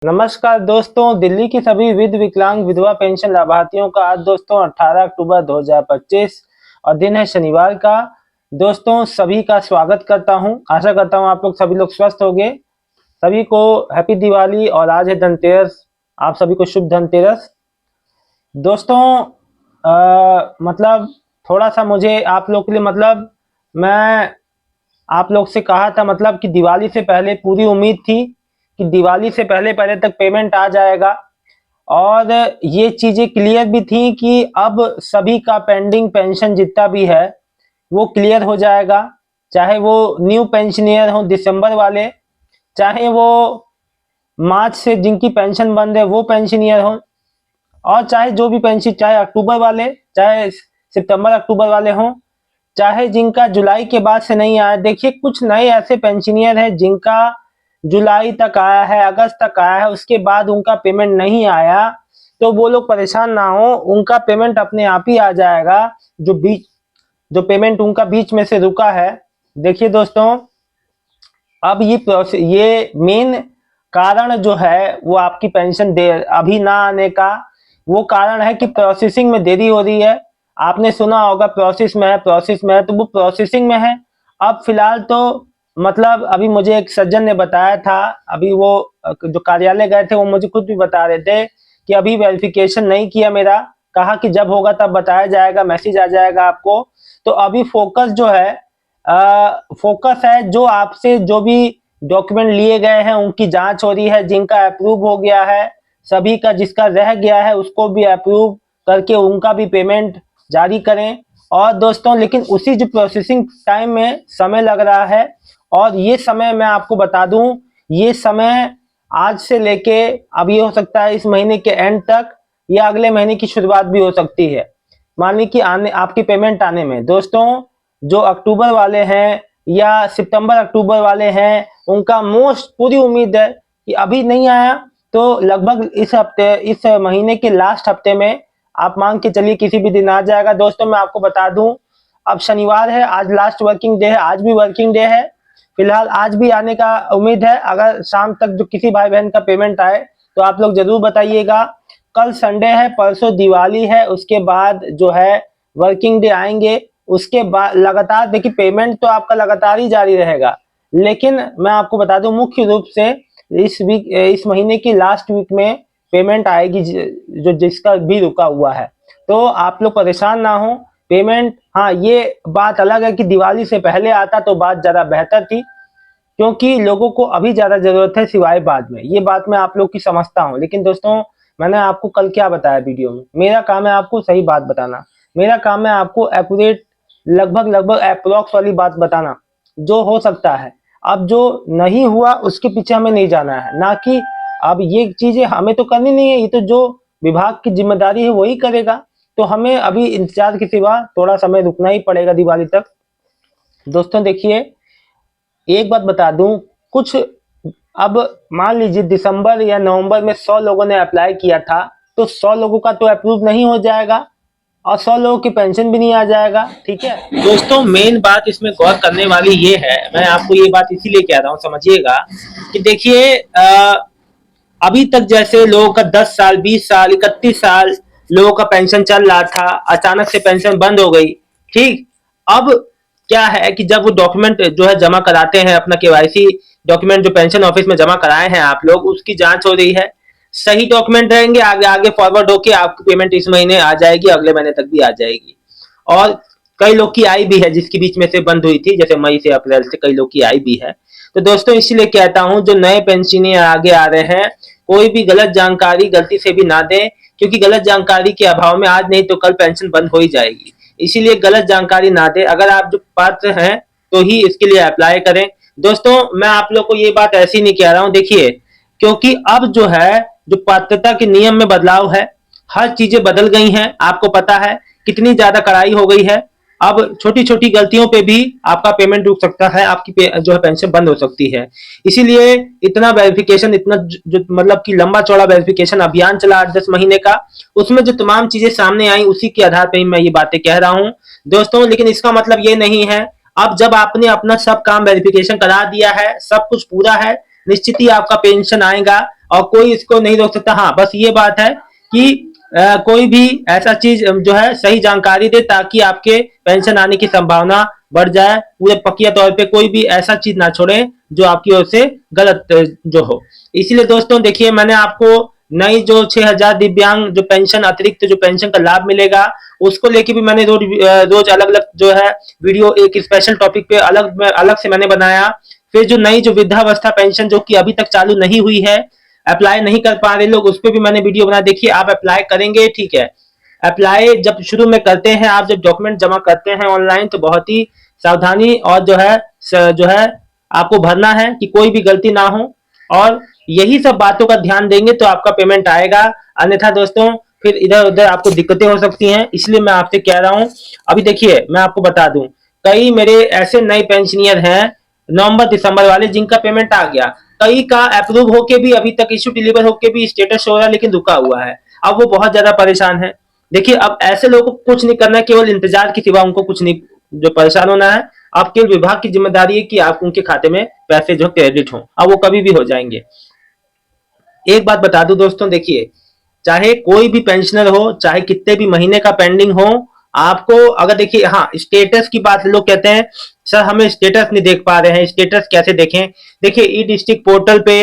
नमस्कार दोस्तों, दिल्ली की सभी विकलांग विधवा पेंशन लाभार्थियों का आज दोस्तों 18 अक्टूबर 2025 और दिन है शनिवार का। दोस्तों सभी का स्वागत करता हूं। आशा करता हूं आप लोग सभी लोग स्वस्थ होंगे। सभी को हैप्पी दिवाली और आज है धनतेरस। आप सभी को शुभ धनतेरस। दोस्तों मतलब थोड़ा सा मुझे आप लोग के लिए मैं आप लोग से कहा था कि दिवाली से पहले पूरी उम्मीद थी कि दिवाली से पहले पहले तक पेमेंट आ जाएगा और ये चीजें क्लियर भी थी कि अब सभी का पेंडिंग पेंशन जितना भी है वो क्लियर हो जाएगा। चाहे वो न्यू पेंशनियर हो दिसंबर वाले, चाहे वो मार्च से जिनकी पेंशन बंद है वो पेंशनियर हो, और चाहे जो भी पेंशन, चाहे अक्टूबर वाले, चाहे सितंबर अक्टूबर वाले हों, चाहे जिनका जुलाई के बाद से नहीं आया। देखिए कुछ नए ऐसे पेंशनियर हैं जिनका जुलाई तक आया है, अगस्त तक आया है, उसके बाद उनका पेमेंट नहीं आया, तो वो लोग परेशान ना हो, उनका पेमेंट अपने आप ही आ जाएगा। जो पेमेंट उनका बीच में से रुका है। देखिए दोस्तों, अब ये मेन कारण जो है वो आपकी पेंशन दे अभी ना आने का वो कारण है कि प्रोसेसिंग में देरी हो रही है। आपने सुना होगा प्रोसेस में है, प्रोसेस में है, तो वो प्रोसेसिंग में है। अब फिलहाल तो अभी मुझे एक सज्जन ने बताया था, अभी वो जो कार्यालय गए थे वो मुझे खुद भी बता रहे थे कि अभी वेरिफिकेशन नहीं किया मेरा, कहा कि जब होगा तब बताया जाएगा, मैसेज आ जाएगा आपको। तो अभी फोकस जो है फोकस है जो आपसे जो भी डॉक्यूमेंट लिए गए हैं उनकी जांच हो रही है। जिनका अप्रूव हो गया है सभी का, जिसका रह गया है उसको भी अप्रूव करके उनका भी पेमेंट जारी करें। और दोस्तों लेकिन उसी जो प्रोसेसिंग टाइम में समय लग रहा है, और ये समय मैं आपको बता दूं, ये समय आज से लेके अब ये हो सकता है इस महीने के एंड तक या अगले महीने की शुरुआत भी हो सकती है। मान ली कि आने आपकी पेमेंट आने में दोस्तों जो अक्टूबर वाले हैं या सितंबर अक्टूबर वाले हैं उनका मोस्ट पूरी उम्मीद है कि अभी नहीं आया तो लगभग इस हफ्ते, इस महीने के लास्ट हफ्ते में आप मांग के चलिए किसी भी दिन आ जाएगा। दोस्तों मैं आपको बता दूं, अब शनिवार है, आज लास्ट वर्किंग डे है, आज भी वर्किंग डे है। फिलहाल आज भी आने का उम्मीद है। अगर शाम तक जो किसी भाई बहन का पेमेंट आए तो आप लोग जरूर बताइएगा। कल संडे है, परसों दिवाली है, उसके बाद जो है वर्किंग डे आएंगे। उसके बाद लगातार देखिए पेमेंट तो आपका लगातार ही जारी रहेगा, लेकिन मैं आपको बता दूं मुख्य रूप से इस महीने की लास्ट वीक में पेमेंट आएगी जो जिसका भी रुका हुआ है। तो आप लोग परेशान ना हो। पेमेंट, हाँ ये बात अलग है कि दिवाली से पहले आता तो बात ज्यादा बेहतर थी, क्योंकि लोगों को अभी ज्यादा जरूरत है सिवाय बाद में। ये बात मैं आप लोग की समझता हूँ, लेकिन दोस्तों मैंने आपको कल क्या बताया वीडियो में, मेरा काम है आपको सही बात बताना। मेरा काम है आपको एक्यूरेट, लगभग लगभग अप्रोक्स वाली बात बताना जो हो सकता है। अब जो नहीं हुआ उसके पीछे हमें नहीं जाना है, ना कि अब ये चीजें हमें तो करनी नहीं है, ये तो जो विभाग की जिम्मेदारी है वही करेगा। तो हमें अभी इंतजार के सिवा थोड़ा समय रुकना ही पड़ेगा दिवाली तक। दोस्तों देखिए एक बात बता दूं, कुछ अब मान लीजिए दिसंबर या नवंबर में 100 लोगों ने अप्लाई किया था, तो 100 लोगों का तो अप्रूव नहीं हो जाएगा और 100 लोगों की पेंशन भी नहीं आ जाएगा। ठीक है दोस्तों, मेन बात इसमें गौर करने वाली ये है, मैं आपको ये बात इसीलिए कह रहा हूँ समझिएगा, कि देखिए अभी तक जैसे लोगों का 10 साल 20 साल 31 साल लोगों का पेंशन चल रहा था, अचानक से पेंशन बंद हो गई। ठीक, अब क्या है कि जब वो डॉक्यूमेंट जो है जमा कराते हैं, अपना केवाईसी डॉक्यूमेंट जो पेंशन ऑफिस में जमा कराए हैं आप लोग, उसकी जांच हो रही है। सही डॉक्यूमेंट रहेंगे आगे आगे फॉरवर्ड होके आपकी पेमेंट इस महीने आ जाएगी, अगले महीने तक भी आ जाएगी। और कई लोग की आई भी है जिसकी बीच में से बंद हुई थी, जैसे मई से अप्रैल से कई लोग की आई भी है। तो दोस्तों इसीलिए कहता हूं जो नए पेंशनियर आगे आ रहे हैं, कोई भी गलत जानकारी गलती से भी ना दें, क्योंकि गलत जानकारी के अभाव में आज नहीं तो कल पेंशन बंद हो ही जाएगी। इसीलिए गलत जानकारी ना दें। अगर आप जो पात्र हैं तो ही इसके लिए अप्लाई करें। दोस्तों मैं आप लोग को ये बात ऐसी नहीं कह रहा हूं, देखिए क्योंकि अब जो है जो पात्रता के नियम में बदलाव है, हर चीजें बदल गई हैं। आपको पता है कितनी ज्यादा कड़ाई हो गई है। अब छोटी छोटी गलतियों पे भी आपका पेमेंट रुक सकता है, आपकी जो है पेंशन बंद हो सकती है। इसीलिए इतना वेरिफिकेशन, इतना जो कि लंबा चौड़ा वेरिफिकेशन अभियान चला 8-10 महीने का, उसमें जो तमाम चीजें सामने आई उसी के आधार पर ही मैं ये बातें कह रहा हूं दोस्तों। लेकिन इसका मतलब ये नहीं है, अब जब आपने अपना सब काम वेरिफिकेशन करा दिया है, सब कुछ पूरा है, निश्चित ही आपका पेंशन आएगा। और कोई इसको नहीं रोक सकता। हाँ, बस ये बात है कि कोई भी ऐसा चीज जो है सही जानकारी दे ताकि आपके पेंशन आने की संभावना बढ़ जाए। पूरे पक्किया तौर पे कोई भी ऐसा चीज ना छोड़े जो आपकी ओर से गलत जो हो। इसलिए दोस्तों देखिए, मैंने आपको नई जो 6,000 दिव्यांग जो पेंशन अतिरिक्त जो पेंशन का लाभ मिलेगा उसको लेके भी मैंने रोज अलग अलग जो है वीडियो एक स्पेशल टॉपिक पे अलग से मैंने बनाया। फिर जो नई जो वृद्धावस्था पेंशन जो कि अभी तक चालू नहीं हुई है, अप्लाई नहीं कर पा रहे लोग, उस पर भी मैंने वीडियो बना। देखिए, आप अप्लाई करेंगे, ठीक है, अप्लाई जब शुरू में करते हैं, आप जब डॉक्यूमेंट जमा करते हैं ऑनलाइन तो बहुत ही सावधानी और जो है आपको भरना है कि कोई भी गलती ना हो, और यही सब बातों का ध्यान देंगे तो आपका पेमेंट आएगा। अन्यथा दोस्तों फिर इधर उधर आपको दिक्कतें हो सकती हैं, इसलिए मैं आपसे कह रहा हूं। अभी देखिए, मैं आपको बता दूं, कई मेरे ऐसे नए पेंशनियर हैं नवंबर दिसंबर वाले जिनका पेमेंट आ गया, कई का अप्रूव होके भी अभी तक इश्यू डिलीवर होके भी स्टेटस शो हो रहा है लेकिन रुका हुआ है। अब वो बहुत ज्यादा परेशान है। देखिए, अब ऐसे लोगों को कुछ नहीं करना है, केवल इंतजार के सिवा उनको कुछ नहीं जो परेशान होना है। आपके विभाग की जिम्मेदारी है कि आप उनके खाते में पैसे जो क्रेडिट हो, अब वो कभी भी हो जाएंगे। एक बात बता दूं दोस्तों, देखिए, चाहे कोई भी पेंशनर हो, चाहे कितने भी महीने का पेंडिंग हो, आपको अगर देखिए, हाँ, स्टेटस की बात लोग कहते हैं सर हमें स्टेटस नहीं देख पा रहे हैं, स्टेटस कैसे देखें। देखिए, ई डिस्ट्रिक्ट पोर्टल पे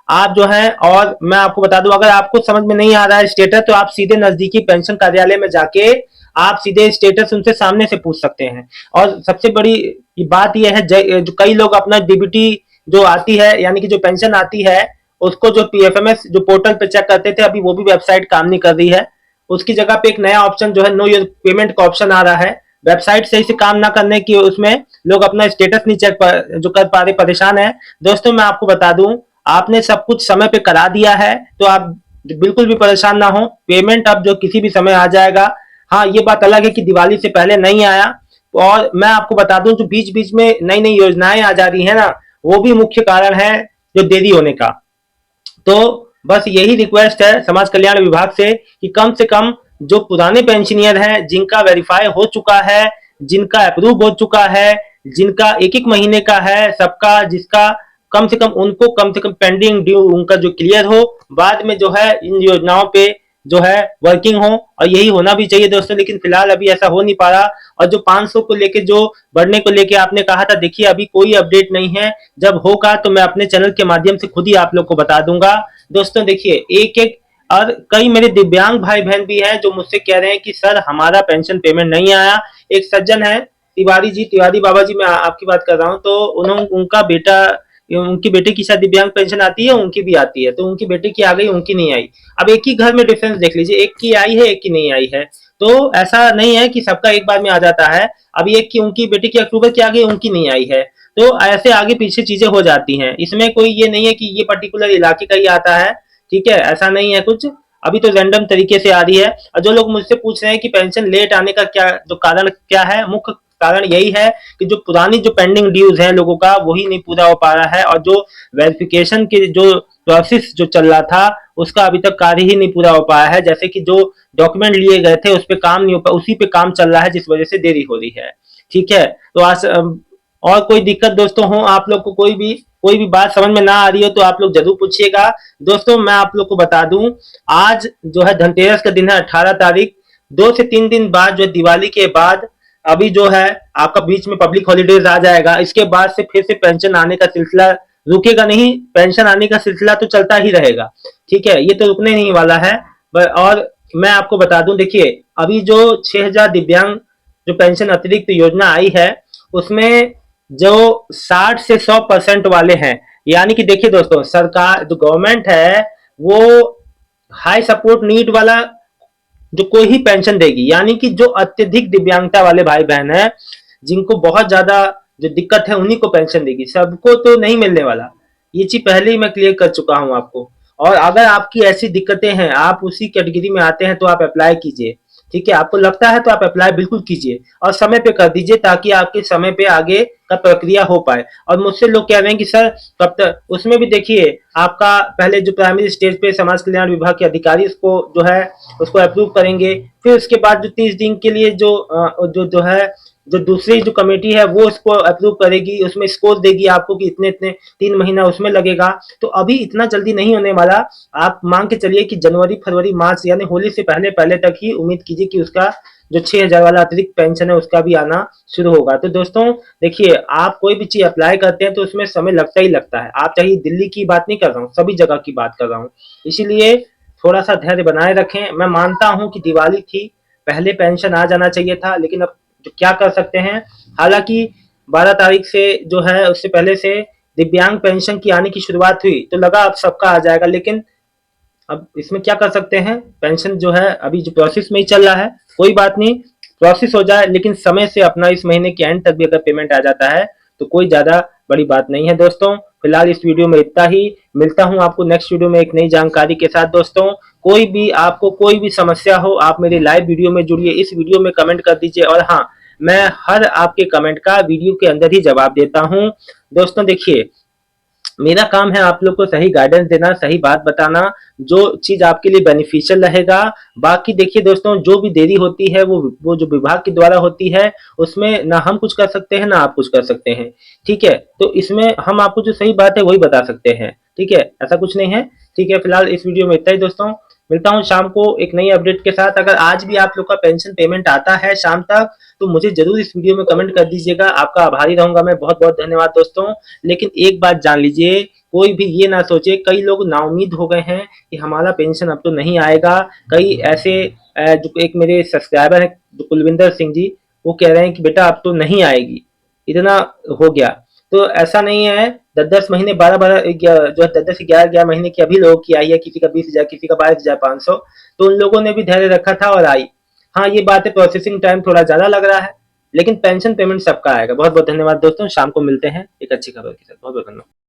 आप जो है, और मैं आपको बता दूं, अगर आपको समझ में नहीं आ रहा है स्टेटस तो आप सीधे नजदीकी पेंशन कार्यालय में जाके आप सीधे स्टेटस उनसे सामने से पूछ सकते हैं। और सबसे बड़ी बात यह है, जो कई लोग अपना डीबीटी जो आती है यानी कि जो पेंशन आती है उसको जो पीएफएमएस जो पोर्टल पे चेक करते थे, अभी वो भी वेबसाइट काम नहीं कर रही है। उसकी जगह पे एक नया ऑप्शन जो है नो योर पेमेंट का ऑप्शन आ रहा है। वेबसाइट सही से काम ना करने की उसमें लोग अपना स्टेटस नहीं चेक जो कर पा रहे, परेशान है। दोस्तों मैं आपको बता दूं, आपने सब कुछ समय पे करा दिया है तो आप बिल्कुल भी परेशान ना हो, पेमेंट अब जो किसी भी समय आ जाएगा। हाँ, ये बात अलग है कि दिवाली से पहले नहीं आया। और मैं आपको बता दूं, जो बीच बीच में नई नई योजनाएं आ जा रही है ना, वो भी मुख्य कारण है जो देरी होने का। तो बस यही रिक्वेस्ट है समाज कल्याण विभाग से कि कम से कम जो पुराने पेंशनियर हैं जिनका वेरीफाई हो चुका है, जिनका अप्रूव हो चुका है, जिनका एक एक महीने का है सबका, जिसका कम से कम पेंडिंग ड्यू उनका जो क्लियर हो, बाद में जो है इन योजनाओं पे जो है वर्किंग हो। और यही होना भी चाहिए दोस्तों, लेकिन फिलहाल अभी ऐसा हो नहीं पा रहा। और जो 500 को लेके जो बढ़ने को लेके आपने कहा था, देखिए अभी कोई अपडेट नहीं है। जब होगा तो मैं अपने चैनल के माध्यम से खुद ही आप लोग को बता दूंगा। दोस्तों देखिए, एक एक और कई मेरे दिव्यांग भाई बहन भी हैं जो मुझसे कह रहे हैं कि सर हमारा पेंशन पेमेंट नहीं आया। एक सज्जन है तिवारी जी, तिवारी बाबा जी, मैं आपकी बात कर रहा हूँ। तो उन्होंने उनका बेटा, उनके बेटे की शायद दिव्यांग पेंशन आती है, उनकी भी आती है, तो उनकी बेटे की आ गई, उनकी नहीं आई। अब एक ही घर में डिफरेंस देख लीजिए, एक की आई है एक की नहीं आई है। तो ऐसा नहीं है कि सबका एक बार में आ जाता है। अब एक की उनकी बेटे की अक्टूबर की आ गई, उनकी नहीं आई है। तो ऐसे आगे पीछे चीजें हो जाती हैं, इसमें कोई ये नहीं है कि ये पर्टिकुलर इलाके का ही आता है, ठीक है, ऐसा नहीं है कुछ। अभी तो रैंडम तरीके से आ रही है। और जो लोग मुझसे पूछ रहे हैं कि पेंशन लेट आने का क्या जो कारण क्या है, मुख्य कारण यही है कि जो पुरानी जो पेंडिंग ड्यूज है लोगों का वही नहीं पूरा हो पा रहा है, और जो वेरिफिकेशन के जो प्रोसेस जो चल रहा था उसका अभी तक कार्य ही नहीं पूरा हो पाया है। जैसे कि जो डॉक्यूमेंट लिए गए थे उस पर काम नहीं हो पाया, उसी पे काम चल रहा है जिस वजह से देरी हो रही है, ठीक है। तो आज और कोई दिक्कत दोस्तों हो, आप लोग को कोई भी बात समझ में ना आ रही हो तो आप लोग जरूर पूछिएगा। दोस्तों मैं आप लोग को बता दूं, आज जो है धनतेरस का दिन है, 18 तारीख। 2 से 3 दिन बाद जो दिवाली के बाद अभी जो है आपका बीच में पब्लिक हॉलीडेज आ जाएगा। इसके बाद से फिर से पेंशन आने का सिलसिला रुकेगा नहीं, पेंशन आने का सिलसिला तो चलता ही रहेगा, ठीक है, ये तो रुकने नहीं वाला है। और मैं आपको बता दूं, देखिए अभी जो 6,000 दिव्यांग जो पेंशन अतिरिक्त योजना आई है उसमें जो 60 से 100% वाले हैं, यानी कि देखिए दोस्तों, सरकार जो गवर्नमेंट है वो हाई सपोर्ट नीड वाला जो कोई ही पेंशन देगी, यानी कि जो अत्यधिक दिव्यांगता वाले भाई बहन है जिनको बहुत ज्यादा जो दिक्कत है उन्हीं को पेंशन देगी, सबको तो नहीं मिलने वाला। ये चीज पहले ही मैं क्लियर कर चुका हूं आपको। और अगर आपकी ऐसी दिक्कतें हैं, आप उसी कैटेगरी में आते हैं तो आप अप्लाई कीजिए, ठीक है, आपको लगता है तो आप अप्लाई बिल्कुल कीजिए और समय पे कर दीजिए ताकि आपके समय पे आगे का प्रक्रिया हो पाए। और मुझसे लोग कह रहे हैं कि सर कब तक, उसमें भी देखिए आपका पहले जो प्राइमरी स्टेज पे समाज कल्याण विभाग के अधिकारी उसको जो है उसको अप्रूव करेंगे, फिर उसके बाद जो 30 दिन के लिए जो है जो दूसरी जो कमेटी है वो उसको अप्रूव करेगी, उसमें स्कोर देगी आपको कि इतने इतने 3 महीना उसमें लगेगा। तो अभी इतना जल्दी नहीं होने वाला। आप मान के चलिए कि जनवरी फरवरी मार्च यानी होली से पहले पहले तक ही उम्मीद कीजिए कि उसका जो 6,000 वाला अतिरिक्त पेंशन है उसका भी आना शुरू होगा। तो दोस्तों देखिए, आप कोई भी चीज अप्लाई करते हैं तो उसमें समय लगता ही लगता है। आप चाहिए दिल्ली की बात नहीं कर रहा हूँ, सभी जगह की बात कर रहा हूँ। इसीलिए थोड़ा सा धैर्य बनाए रखें। मैं मानता हूं कि दिवाली थी, पहले पेंशन आ जाना चाहिए था, लेकिन अब जो क्या कर सकते हैं। हालांकि 12 तारीख से जो है उससे पहले से दिव्यांग पेंशन की आने की शुरुआत हुई तो लगा अब सबका आ जाएगा, लेकिन अब इसमें क्या कर सकते हैं। पेंशन जो है अभी जो प्रोसेस में ही चल रहा है, कोई बात नहीं, प्रोसेस हो जाए, लेकिन समय से अपना इस महीने के एंड तक भी अगर पेमेंट आ जाता है तो कोई ज्यादा बड़ी बात नहीं है। दोस्तों फिलहाल इस वीडियो में इतना ही। मिलता हूं आपको नेक्स्ट वीडियो में एक नई जानकारी के साथ। दोस्तों कोई भी आपको कोई भी समस्या हो, आप मेरे लाइव वीडियो में जुड़िए, इस वीडियो में कमेंट कर दीजिए, और हाँ, मैं हर आपके कमेंट का वीडियो के अंदर ही जवाब देता हूं। दोस्तों देखिए, मेरा काम है आप लोग को सही गाइडेंस देना, सही बात बताना, जो चीज आपके लिए बेनिफिशियल रहेगा। बाकी देखिए दोस्तों, जो भी देरी होती है वो जो विभाग के द्वारा होती है, उसमें ना हम कुछ कर सकते हैं ना आप कुछ कर सकते हैं। ठीक है, तो इसमें हम आपको जो सही बात है वही बता सकते हैं। ठीक है, ऐसा कुछ नहीं है। ठीक है, फिलहाल इस वीडियो में इतना ही दोस्तों। मिलता हूँ शाम को एक नई अपडेट के साथ। अगर आज भी आप लोग का पेंशन पेमेंट आता है शाम तक तो मुझे जरूर इस वीडियो में कमेंट कर दीजिएगा, आपका आभारी रहूंगा मैं। बहुत बहुत धन्यवाद दोस्तों। लेकिन एक बात जान लीजिए, कोई भी ये ना सोचे, कई लोग नाउम्मीद हो गए हैं कि हमारा पेंशन अब तो नहीं आएगा। कई ऐसे जो एक मेरे सब्सक्राइबर है कुलविंदर सिंह जी, वो कह रहे हैं कि बेटा अब तो नहीं आएगी, इतना हो गया। तो ऐसा नहीं है, 10-10 महीने 12-12 जो है 10-10 11-11 महीने की अभी लोगों की आई है, किसी का 20,000 किसी का 22,500। तो उन लोगों ने भी धैर्य रखा था और आई। हाँ ये बात है, प्रोसेसिंग टाइम थोड़ा ज्यादा लग रहा है, लेकिन पेंशन पेमेंट सबका आएगा। बहुत बहुत धन्यवाद दोस्तों, शाम को मिलते हैं एक अच्छी खबर के साथ। बहुत बहुत धन्यवाद।